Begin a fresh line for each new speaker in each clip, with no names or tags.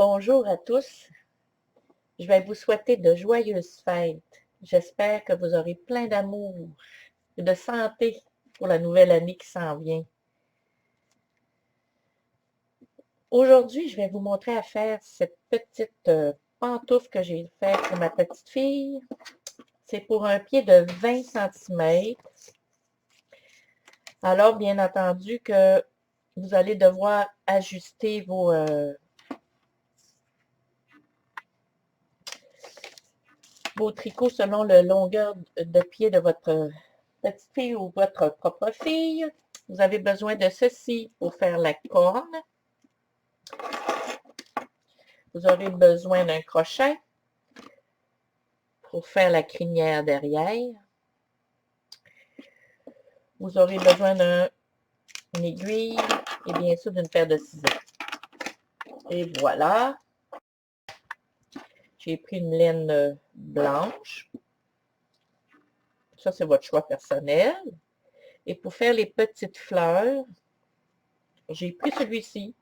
bonjour à tous. Je vais vous souhaiter de joyeuses fêtes. J'espère que vous aurez plein d'amour et de santé pour la nouvelle année qui s'en vient. Aujourd'hui, je vais vous montrer à faire cette petite pantoufle que j'ai faite pour ma petite fille. C'est pour un pied de 20 cm. Alors, bien entendu que vous allez devoir ajuster vos tricots selon la longueur de pied de votre petite fille ou votre propre fille. Vous avez besoin de ceci pour faire la corne. Vous aurez besoin d'un crochet pour faire la crinière derrière. Vous aurez besoin d'une aiguille et bien sûr d'une paire de ciseaux. Et voilà. J'ai pris une laine blanche. Ça, c'est votre choix personnel. Et pour faire les petites fleurs, j'ai pris celui-ci.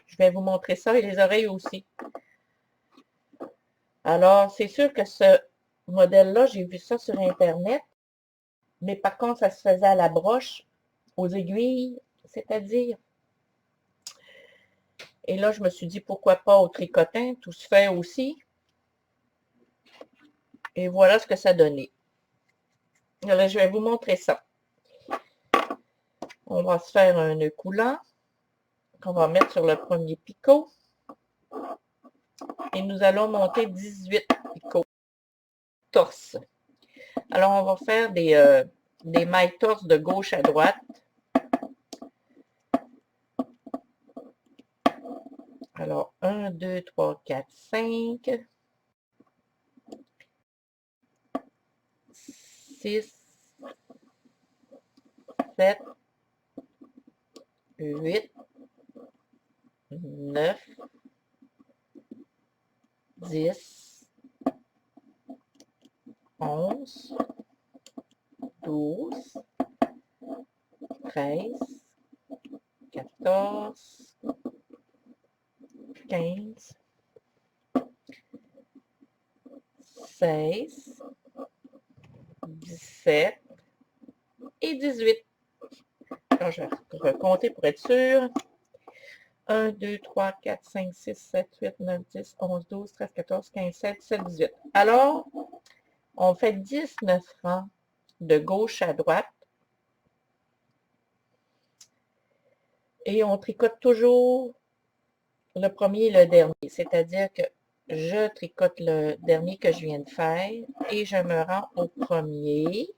Je vais vous montrer ça et les oreilles aussi. Alors, c'est sûr que ce modèle-là, j'ai vu ça sur Internet. Mais par contre, ça se faisait à la broche, aux aiguilles, c'est-à-dire. Et là, je me suis dit, pourquoi pas au tricotin, tout se fait aussi. Et voilà ce que ça donnait. Alors, je vais vous montrer ça. On va se faire un nœud coulant qu'on va mettre sur le premier picot. Et nous allons monter 18 picots torse. Alors, on va faire des mailles torse de gauche à droite. Alors, 1, 2, 3, 4, 5, 6, 7, 8, 9, 10, 11, 12, 13, 14, 15, 16, 17 et 18. Alors, je vais compter pour être sûr. 1, 2, 3, 4, 5, 6, 7, 8, 9, 10, 11, 12, 13, 14, 15, 16, 17, 18. Alors, on fait 19 rangs de gauche à droite. Et on tricote toujours le premier et le dernier. C'est-à-dire que je tricote le dernier que je viens de faire et je me rends au premier.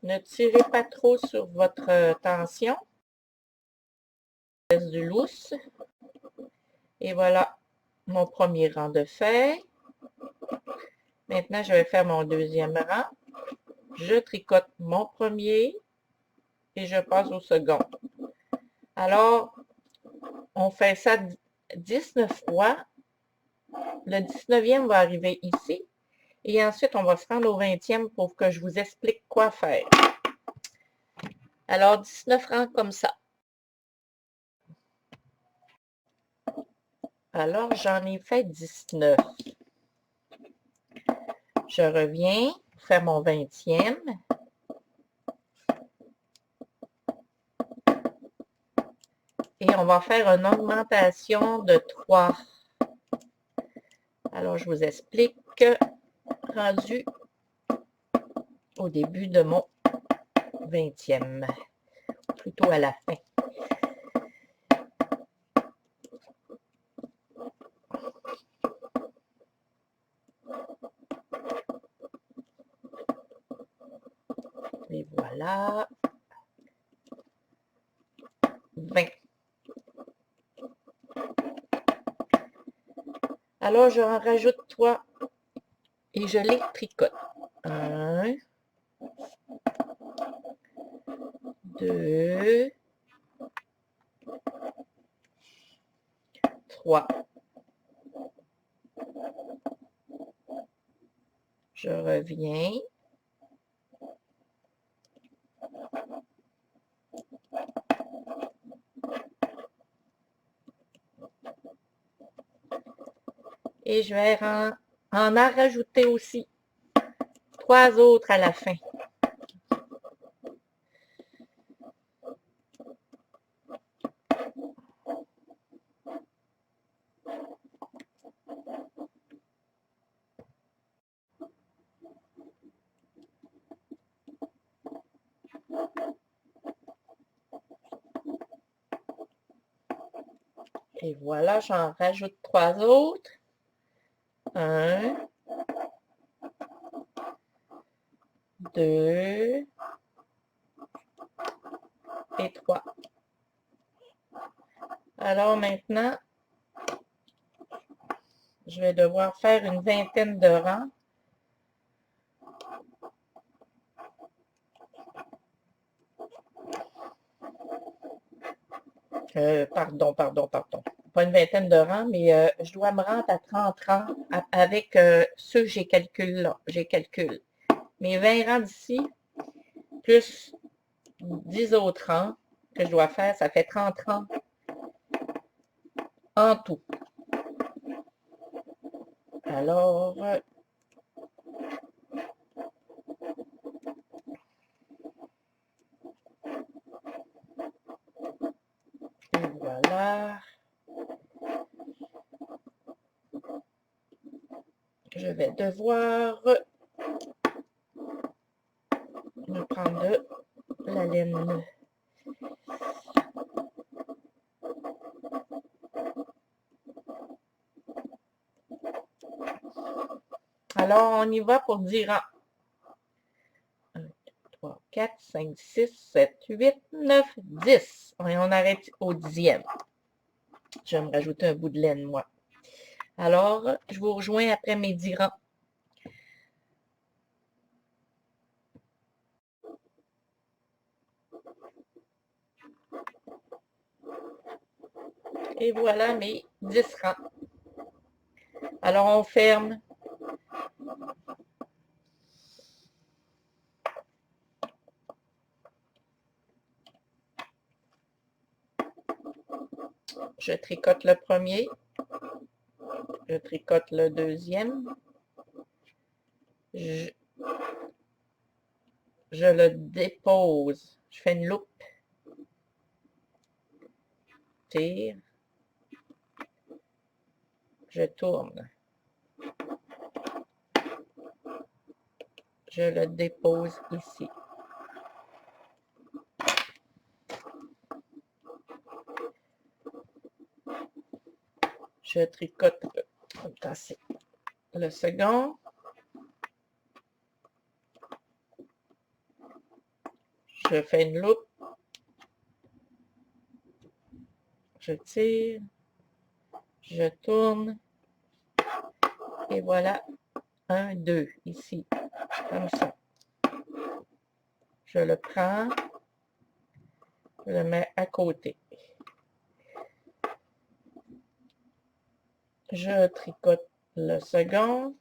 Ne tirez pas trop sur votre tension. Laisse du lousse. Et voilà mon premier rang de fait. Maintenant, je vais faire mon deuxième rang. Je tricote mon premier et je passe au second. Alors, on fait ça 19 fois. Le 19e va arriver ici. Et ensuite, on va se rendre au 20e pour que je vous explique quoi faire. Alors, 19 rangs comme ça. Alors, j'en ai fait 19. Je reviens pour faire mon 20e. Et on va faire une augmentation de 3. Alors, je vous explique, rendu au début de mon 20e, plutôt à la fin. Et voilà. 20. Alors, je en rajoute 3 et je les tricote. 1, 2, 3. Je reviens. Et je vais en rajouter aussi 3 autres à la fin. Et voilà, j'en rajoute 3 autres. 1, 2 et 3. Alors maintenant, je vais devoir faire une vingtaine de rangs. Pardon. Pas une vingtaine de rangs, mais je dois me rendre à 30 rangs avec ceux que j'ai calculé là. J'ai calculé. Mes 20 rangs d'ici, plus 10 autres rangs que je dois faire, ça fait 30 rangs en tout. Alors, et voilà. Je vais devoir me prendre de la laine. Alors, on y va pour 10 rangs. 1, 2, 3, 4, 5, 6, 7, 8, 9, 10. Et on arrête au 10e. Je vais me rajouter un bout de laine, moi. Alors, je vous rejoins après mes 10 rangs. Et voilà mes 10 rangs. Alors, on ferme. Je tricote le premier. Je tricote le deuxième. Je le dépose. Je fais une loupe. Tire. Je tourne. Je le dépose ici. Je tricote le second. Je fais une loupe. Je tire. Je tourne. Et voilà. 1, 2, ici. Comme ça. Je le prends. Je le mets à côté. Je tricote le second.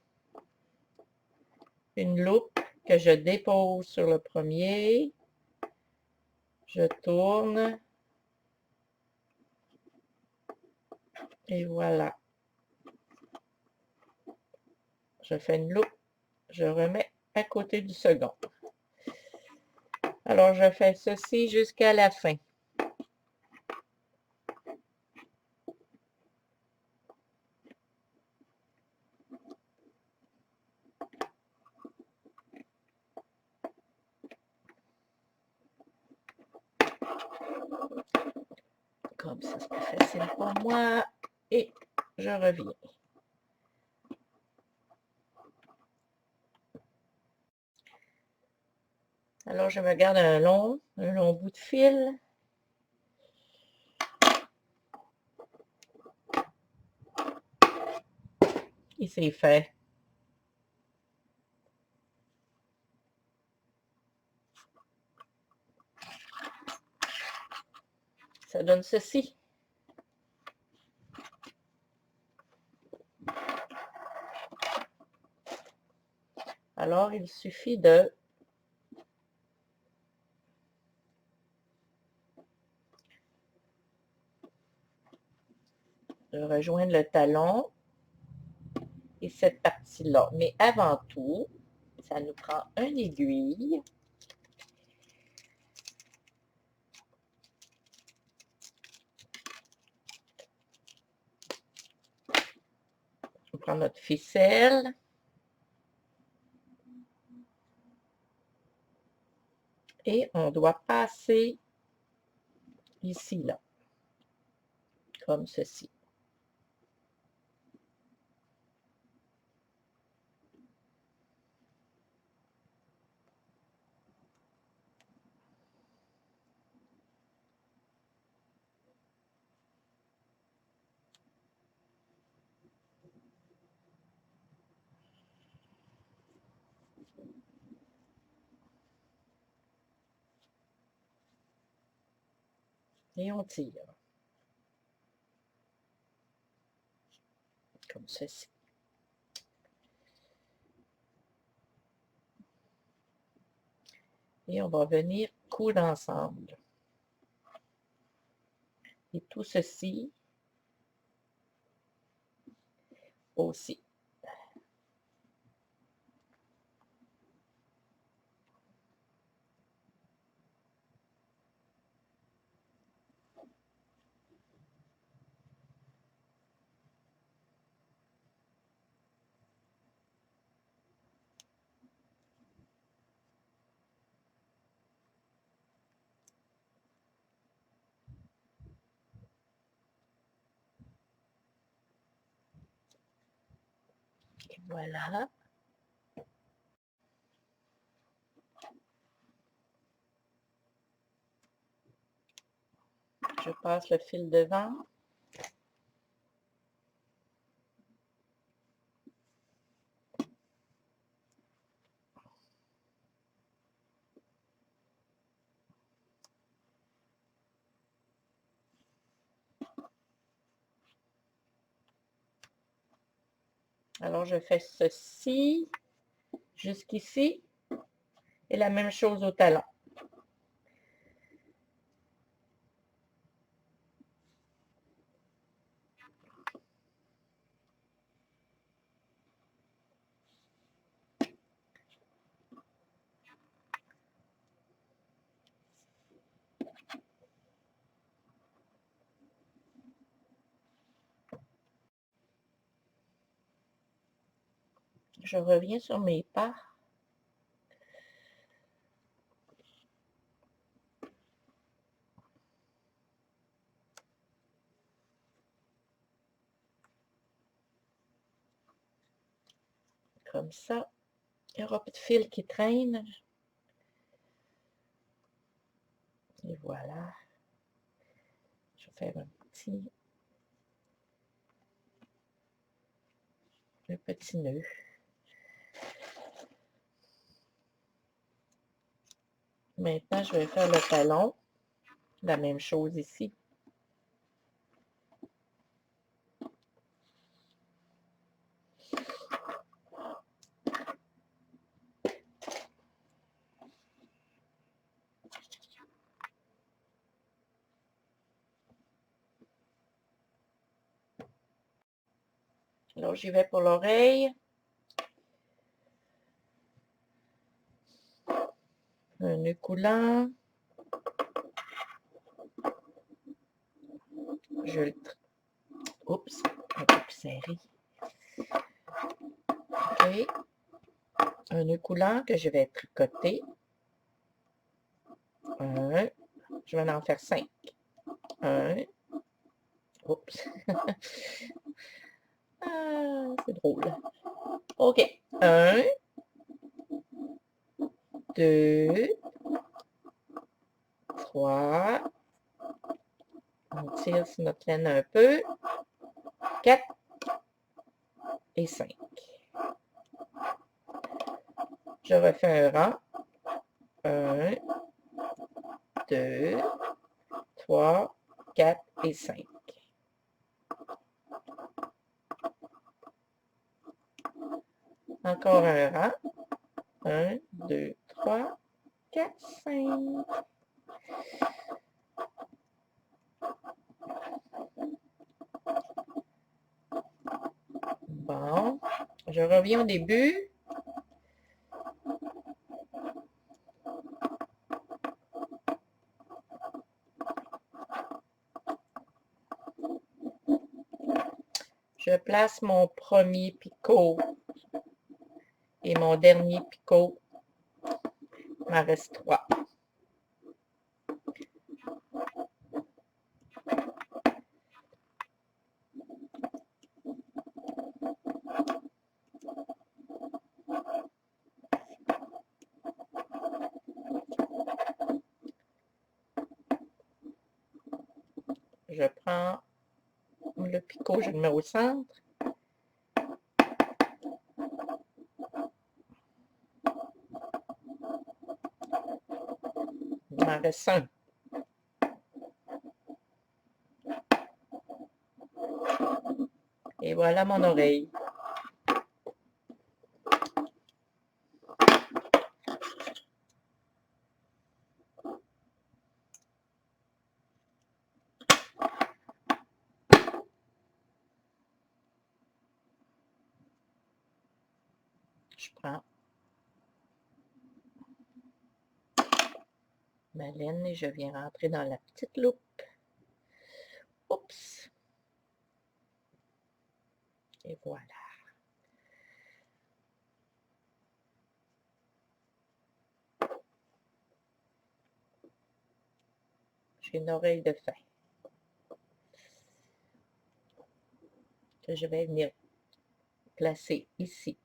Une loupe que je dépose sur le premier. Je tourne. Et voilà. Je fais une loupe. Je remets à côté du second. Alors, je fais ceci jusqu'à la fin. Comme ça, c'est plus facile pour moi. Et je reviens. Alors, je me garde un long bout de fil. Et c'est fait. ça donne ceci. Alors, il suffit de rejoindre le talon et cette partie-là. Mais avant tout, ça nous prend une aiguille. On prend notre ficelle. Et on doit passer ici, là, comme ceci. Et on tire. Comme ceci. Et on va venir coudre ensemble. Et tout ceci aussi. Et voilà. Je passe le fil devant. Alors, je fais ceci jusqu'ici et la même chose au talon. Je reviens sur mes pas. Comme ça. Il n'y aura pas de fil qui traîne. Et voilà. Je vais faire un petit nœud. Maintenant, je vais faire le talon. La même chose ici. Alors, j'y vais pour l'oreille. Un nœud coulant. Je le... Oups, un peu plus serré. OK. Un nœud coulant que je vais tricoter. Un. Je vais en faire 5. Un. Oups. Ah, c'est drôle. OK. 1, 2, 3. On tire sur notre laine un peu. 4 et 5. Je refais un rang. 1, 2, 3, 4 et 5. Encore un rang. 1, 2, 3, 4, 5. Bon, je reviens au début. Je place mon premier picot et mon dernier picot. Il m'en reste 3. Je prends le picot, je le mets au centre. Il m'en reste 1. Et voilà mon oreille. Je prends ma laine et je viens rentrer dans la petite loupe. Oups. Et voilà. J'ai une oreille de fin que je vais venir placer ici.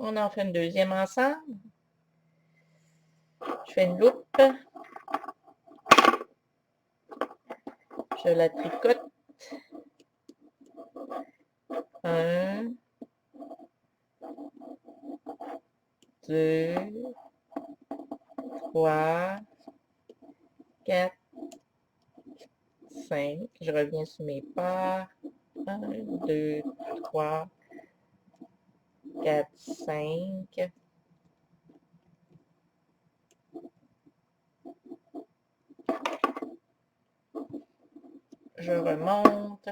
On en fait une deuxième ensemble. Je fais une loupe. Je la tricote. 1, 2, 3, 4, 5. Je reviens sur mes pas. 1, 2, 3, 4, 5. Je remonte.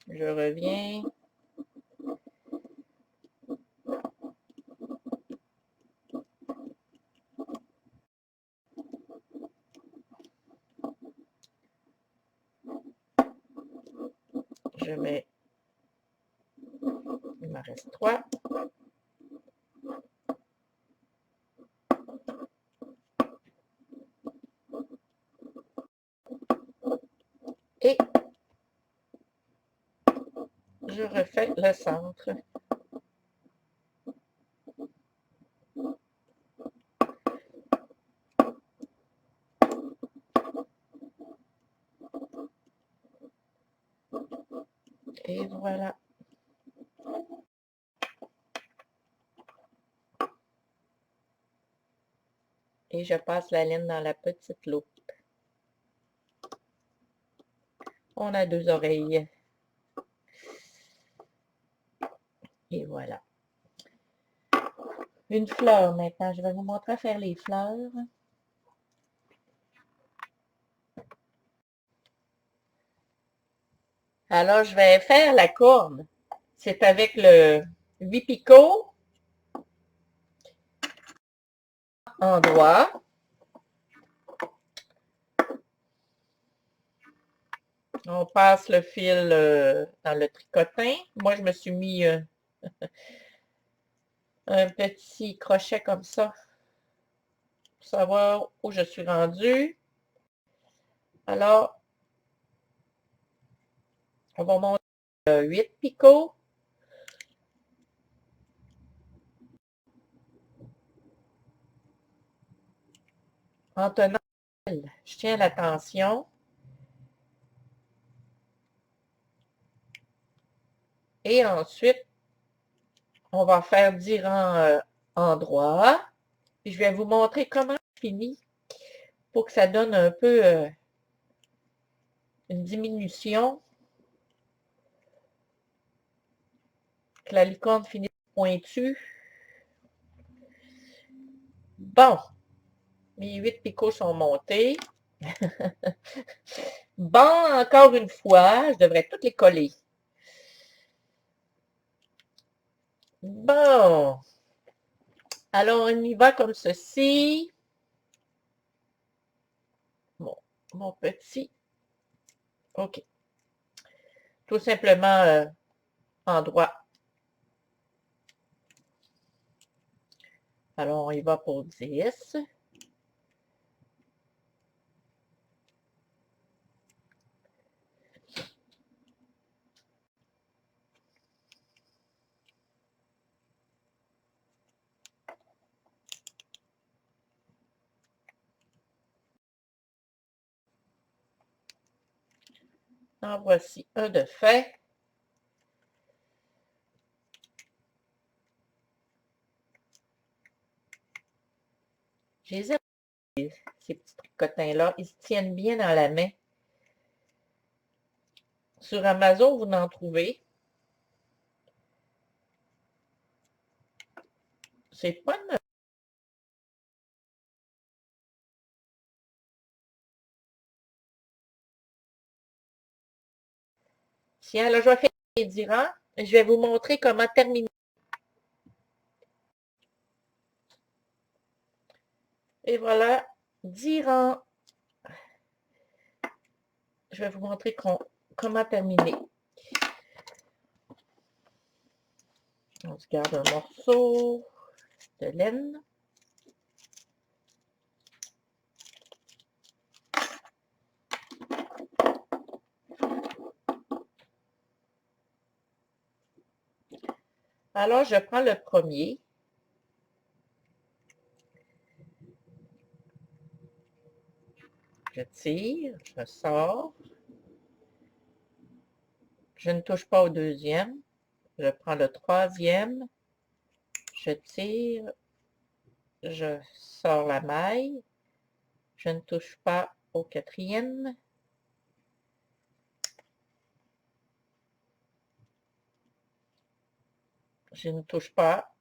Je reviens. Je mets, il m'en reste 3. Et je refais le centre. Et voilà. Et je passe la laine dans la petite loupe. On a 2 oreilles. Et voilà. Une fleur maintenant. Je vais vous montrer à faire les fleurs. Alors, je vais faire la corne. C'est avec le 8 picots en droit. On passe le fil dans le tricotin. Moi, je me suis mis un petit crochet comme ça pour savoir où je suis rendue. Alors, on va monter 8 picots. en tenant, je tiens l'attention. Et ensuite, on va faire différents endroits. Puis je vais vous montrer comment je finis pour que ça donne un peu une diminution. Que la licorne finisse pointue. Bon, mes 8 picots sont montés. Bon, encore une fois, je devrais toutes les coller. Bon, alors on y va comme ceci. Bon, mon petit. OK. Tout simplement endroit. Alors, on y va pour 10. En voici un de fait. Je les ai, ces petits tricotins-là. Ils se tiennent bien dans la main. Sur Amazon, vous en trouvez. C'est pas une... Tiens, là, je vais faire les dirants. Je vais vous montrer comment terminer. Et voilà, 10 rangs. Je vais vous montrer comment terminer. On se garde un morceau de laine. Alors, je prends le premier. Je tire, je sors. Je ne touche pas au deuxième. Je prends le troisième. Je tire. Je sors la maille. Je ne touche pas au quatrième. Je ne touche pas.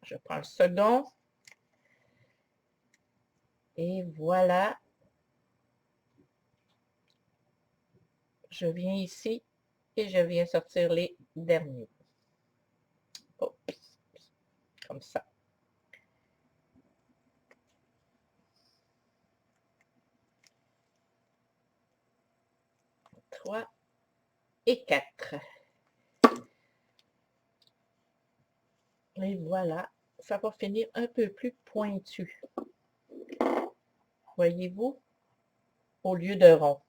Je prends le second. Et voilà. Je viens ici et je viens sortir les derniers. Oh, comme ça. 3 et 4. Et voilà, ça va finir un peu plus pointu. Voyez-vous, au lieu de rond.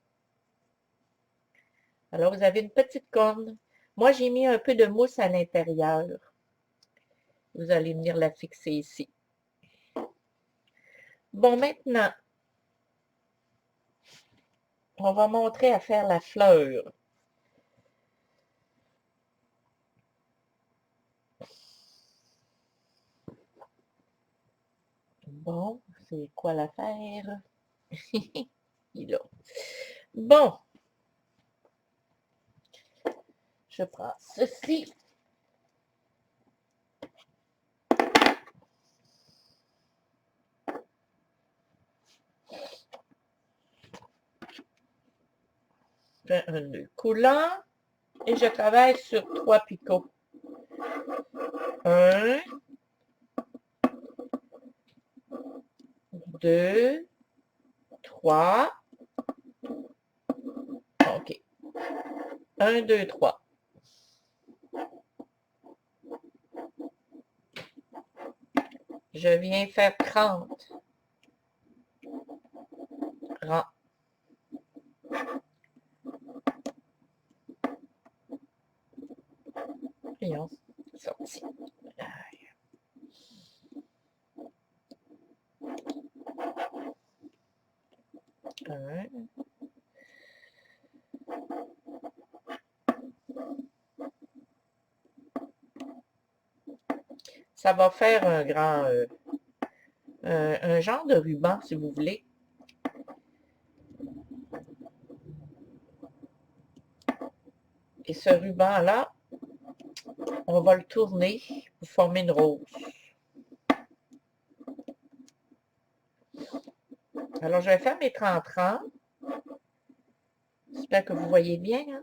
Alors, vous avez une petite corne. Moi, j'ai mis un peu de mousse à l'intérieur. Vous allez venir la fixer ici. Bon, maintenant, on va montrer à faire la fleur. Bon, c'est quoi l'affaire? Il a. Bon, je prends ceci. Je fais un nœud coulant et je travaille sur 3 picots. 1, 2, 3. OK. 1, 2, 3. Je viens faire 30 rangs. Voyons, sorti. Ça va faire un grand, un genre de ruban, si vous voulez. Et ce ruban-là, on va le tourner pour former une rose. Alors, je vais faire mes 30 rangs. J'espère que vous voyez bien. Hein?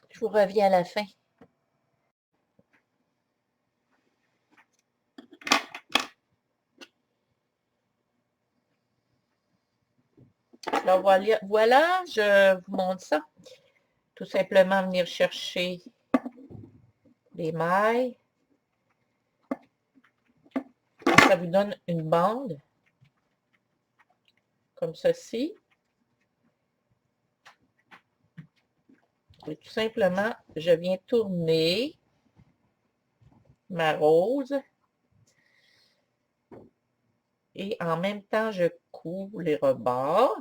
Je vous reviens à la fin. Alors voilà, je vous montre ça. Tout simplement venir chercher les mailles. Et ça vous donne une bande comme ceci. Et tout simplement, je viens tourner ma rose. Et en même temps, je couds les rebords.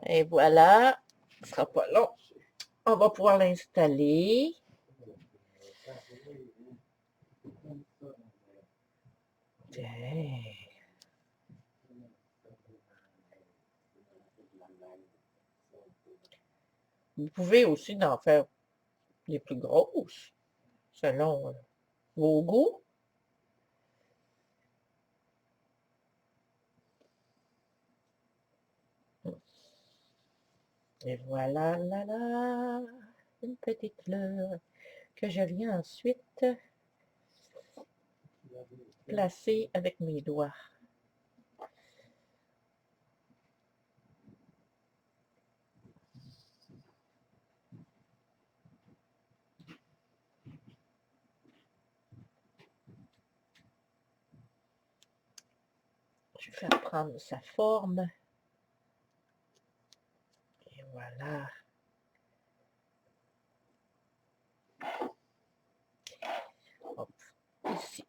Et voilà, ce ne sera pas long. On va pouvoir l'installer. Vous pouvez aussi en faire les plus grosses, selon vos goûts. Et voilà, là, là, une petite fleur que je viens ensuite placer avec mes doigts. Je vais faire prendre sa forme. Et voilà. Hop, ici.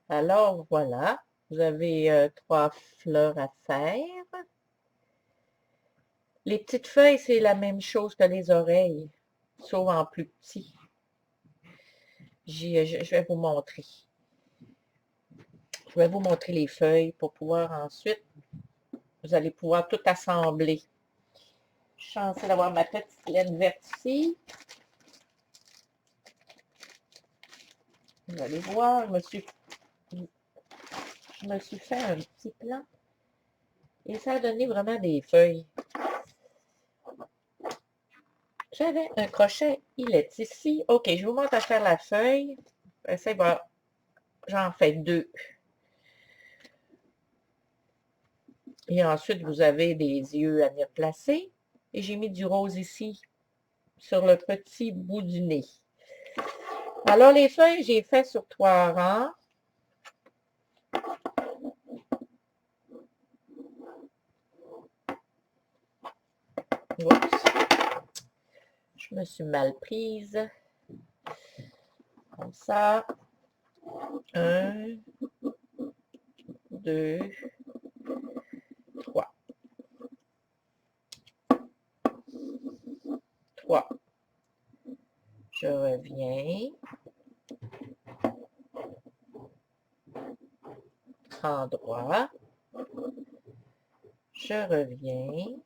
Alors, voilà. Vous avez 3 fleurs à faire. Les petites feuilles, c'est la même chose que les oreilles, sauf en plus petit. Je vais vous montrer. Je vais vous montrer les feuilles pour pouvoir ensuite, vous allez pouvoir tout assembler. Je suis chancée d'avoir ma petite laine verte ici. Vous allez voir, je me suis fait un petit plan et ça a donné vraiment des feuilles. J'avais un crochet, il est ici. OK, je vous montre à faire la feuille. J'en fais 2. Et ensuite, vous avez des yeux à venir placer. Et j'ai mis du rose ici, sur le petit bout du nez. Alors, les feuilles, j'ai fait sur 3 rangs. Oups. Je me suis mal prise. Comme ça. 1, 2, 3. 3. Je reviens. Endroit. Je reviens.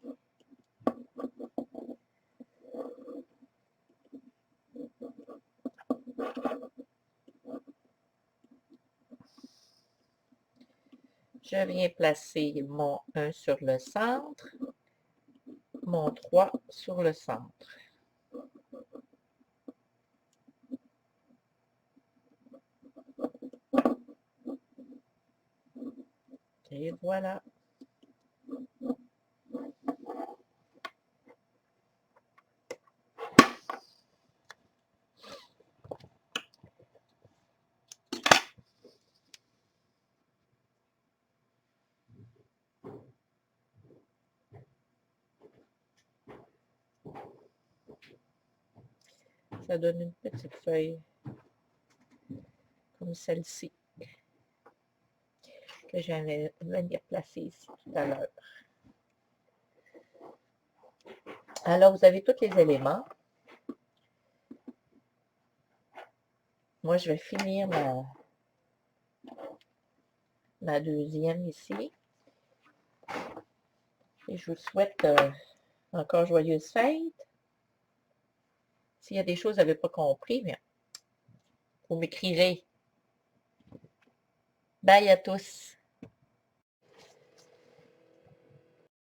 Je viens placer mon 1 sur le centre, mon 3 sur le centre. Et voilà. Ça donne une petite feuille comme celle-ci que je vais venir placer ici tout à l'heure. Alors, vous avez tous les éléments. Moi, je vais finir ma deuxième ici. Et je vous souhaite encore joyeuses fêtes. S'il y a des choses que vous n'avez pas compris, bien, vous m'écrivez. Bye à tous.